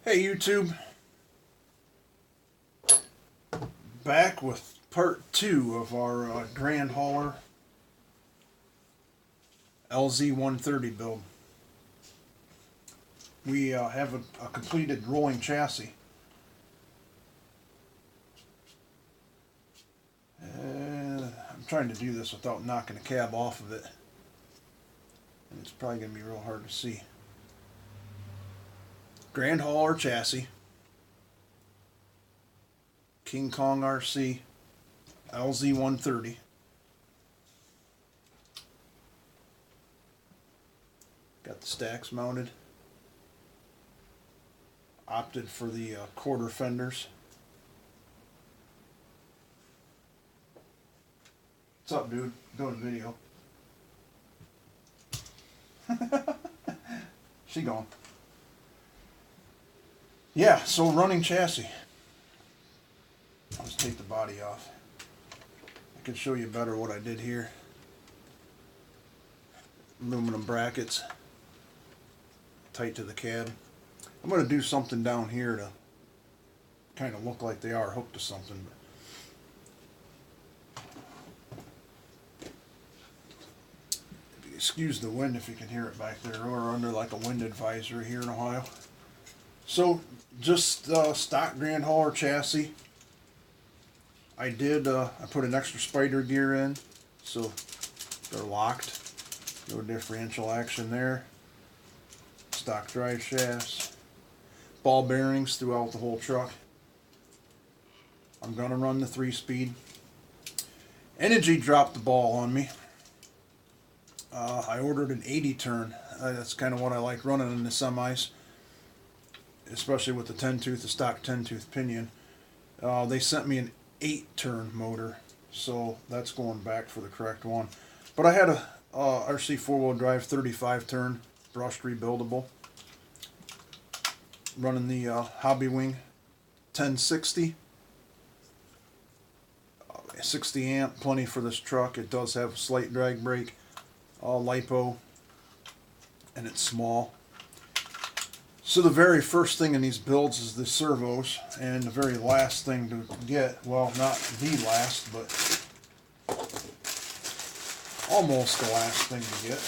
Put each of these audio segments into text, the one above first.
Hey YouTube, back with part 2 of our Grand Hauler LZ130 build. We have a completed rolling chassis. I'm trying to do this without knocking the cab off of it. And it's probably going to be real hard to see. Grand Hauler chassis. King Kong RC LZ130. Got the stacks mounted. Opted for the quarter fenders. What's up, dude? Doing video. She gone. Yeah, so running chassis. I'll just take the body off. I can show you better what I did here. Aluminum brackets. Tight to the cab. I'm going to do something down here to kind of look like they are hooked to something. Excuse the wind if you can hear it back there. We're under like a wind advisory here in Ohio. So just stock Grand Hauler chassis. I put an extra spider gear in, so they're locked. No differential action there. Stock drive shafts. Ball bearings throughout the whole truck. I'm gonna run the 3-speed. Energy dropped the ball on me. I ordered an 80 turn. That's kind of what I like running in the semis, especially with the 10-tooth, the stock 10-tooth pinion. They sent me an 8-turn motor, so that's going back for the correct one. But I had a RC 4-wheel drive 35 turn brushed rebuildable, running the Hobby Wing 1060, 60 amp, plenty for this truck. It does have a slight drag brake, lipo, and it's small. So the very first thing in these builds is the servos, and the very last thing to get, well, not the last, but almost the last thing to get,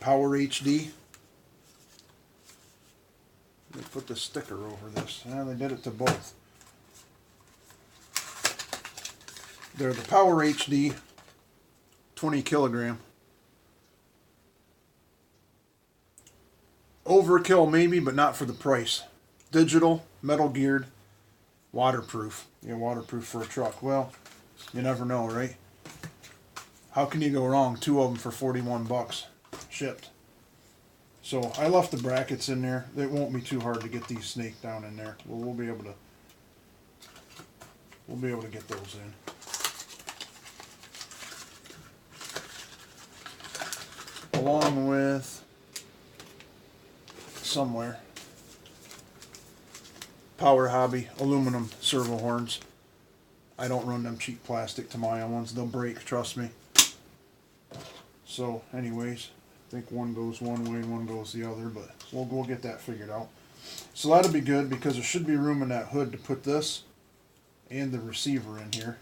Power HD. They put the sticker over this. Yeah, they did it to both. They're the Power HD 20 kilogram. Overkill maybe, but not for the price. Digital, metal geared, waterproof. Yeah, waterproof for a truck. Well, you never know, right? How can you go wrong? 2 of them for 41 bucks. Shipped. So I left the brackets in there. It won't be too hard to get these snaked down in there. We'll be able to get those in. Along with somewhere Power Hobby aluminum servo horns. I don't run them cheap plastic Tamiya ones. They'll break, trust me. So anyways, I think one goes one way and one goes the other, but we'll get that figured out. So that'll be good because there should be room in that hood to put this and the receiver in here.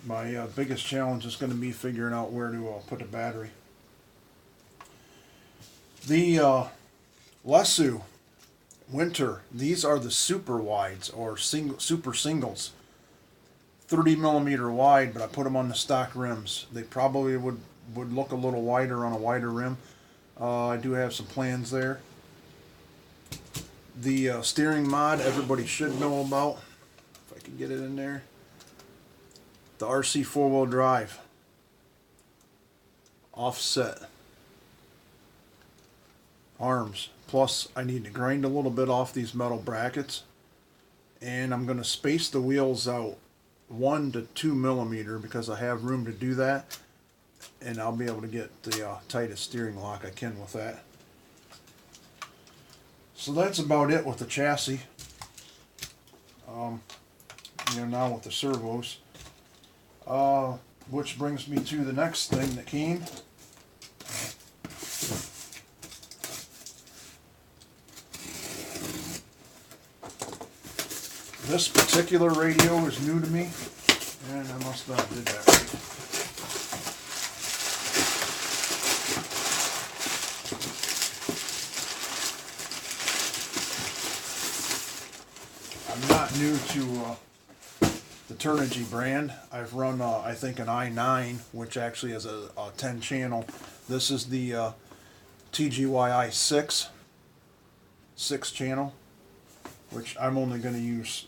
My biggest challenge is going to be figuring out where to put a battery. The Lesu Winter, these are the super wides or super singles. 30 millimeter wide, but I put them on the stock rims. They probably would look a little wider on a wider rim. I do have some plans there. The steering mod everybody should know about, if I can get it in there. The RC 4-wheel drive. Offset. Arms. Plus I need to grind a little bit off these metal brackets. And I'm going to space the wheels out 1 to 2 millimeter because I have room to do that, and I'll be able to get the tightest steering lock I can with that. So that's about it with the chassis. Now with the servos. Which brings me to the next thing that came. This particular radio is new to me, and I must not did that right. I'm not new to the Turnigy brand. I've run, I think, an i9, which actually is a 10 channel. This is the TGYI 6 channel, which I'm only going to use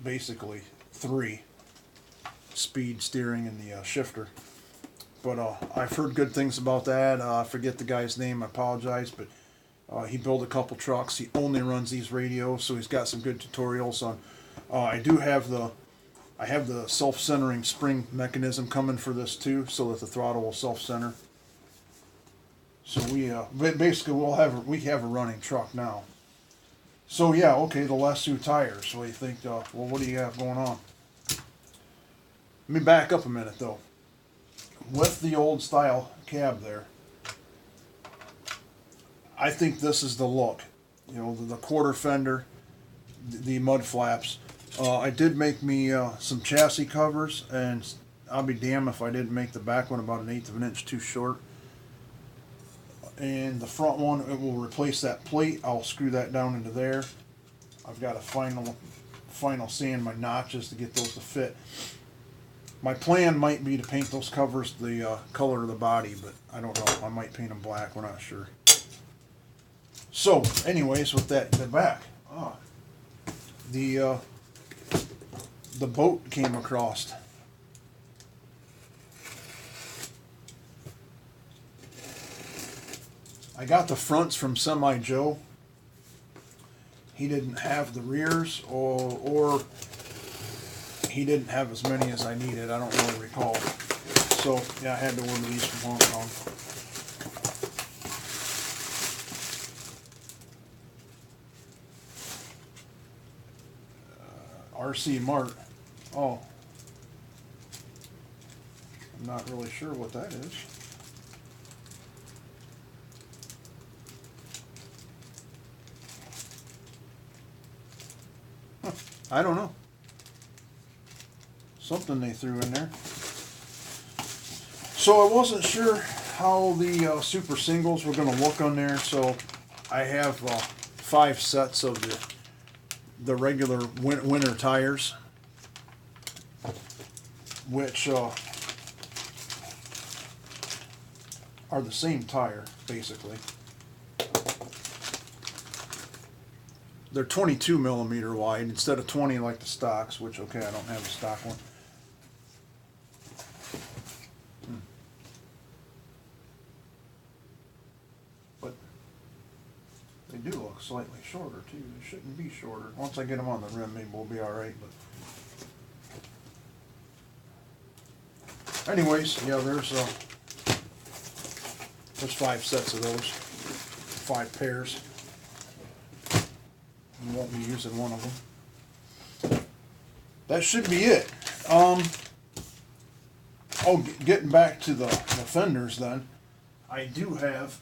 basically 3: speed, steering, and the shifter. But I've heard good things about that. I forget the guy's name, I apologize, but he built a couple trucks. He only runs these radios, so he's got some good tutorials on. I have the self-centering spring mechanism coming for this too, so that the throttle will self-center. So basically we have a running truck now. So yeah, okay, the Lesu tires. So you think, well, what do you have going on? Let me back up a minute though. With the old style cab there, I think this is the look. The quarter fender, the mud flaps. I did make me some chassis covers, and I'll be damned if I didn't make the back one about 1/8 of an inch too short. And the front one, it will replace that plate. I'll screw that down into there. I've got to final sand my notches to get those to fit. My plan might be to paint those covers the color of the body, but I don't know. I might paint them black. We're not sure. So, anyways, with that, the back, the boat came across. I got the fronts from Semi Joe. He didn't have the rears, or he didn't have as many as I needed. I don't really recall. So yeah, I had to order these from Hong Kong. RC Mart. Oh, I'm not really sure what that is. I don't know. Something they threw in there. So I wasn't sure how the super singles were going to look on there, so I have 5 sets of the regular winter tires, which are the same tire, basically. They're 22 millimeter wide instead of 20 like the stocks, which, okay, I don't have a stock one. But they do look slightly shorter too. They shouldn't be shorter. Once I get them on the rim, maybe we'll be alright. But anyways, yeah, there's 5 sets of those, 5 pairs. I won't be using one of them. That should be it. Getting back to the fenders then, I do have,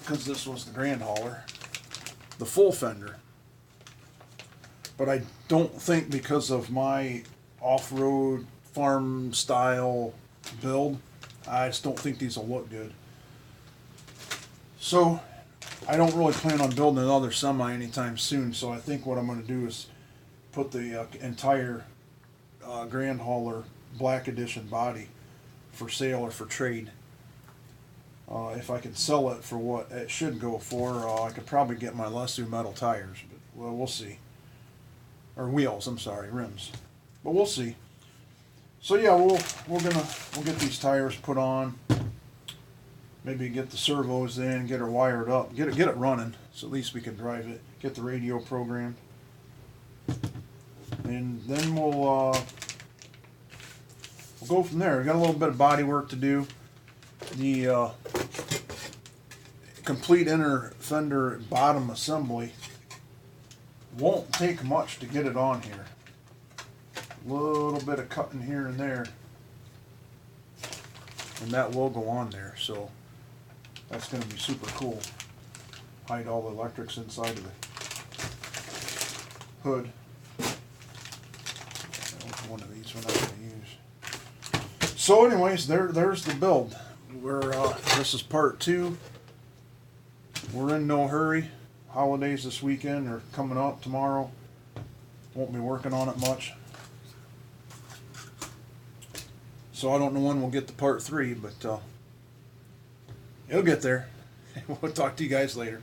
because this was the Grand Hauler, the full fender. But I don't think, because of my off-road farm style build, I just don't think these will look good. So I don't really plan on building another semi anytime soon, so I think what I'm going to do is put the entire Grand Hauler Black Edition body for sale or for trade. If I can sell it for what it should go for, I could probably get my Lesu metal tires, but well, we'll see. Or wheels, I'm sorry, rims. But we'll see. So yeah, we'll get these tires put on. Maybe get the servos in, get her wired up, get it running, so at least we can drive it. Get the radio programmed, and then we'll we'll go from there. We got a little bit of body work to do. The complete inner fender bottom assembly won't take much to get it on here. A little bit of cutting here and there, and that will go on there. So that's going to be super cool. Hide all the electrics inside of the hood. One of these we're not going to use. So anyways, there's the build. This is part 2. We're in no hurry. Holidays this weekend are coming up tomorrow. Won't be working on it much. So I don't know when we'll get to part 3, but it'll get there. We'll talk to you guys later.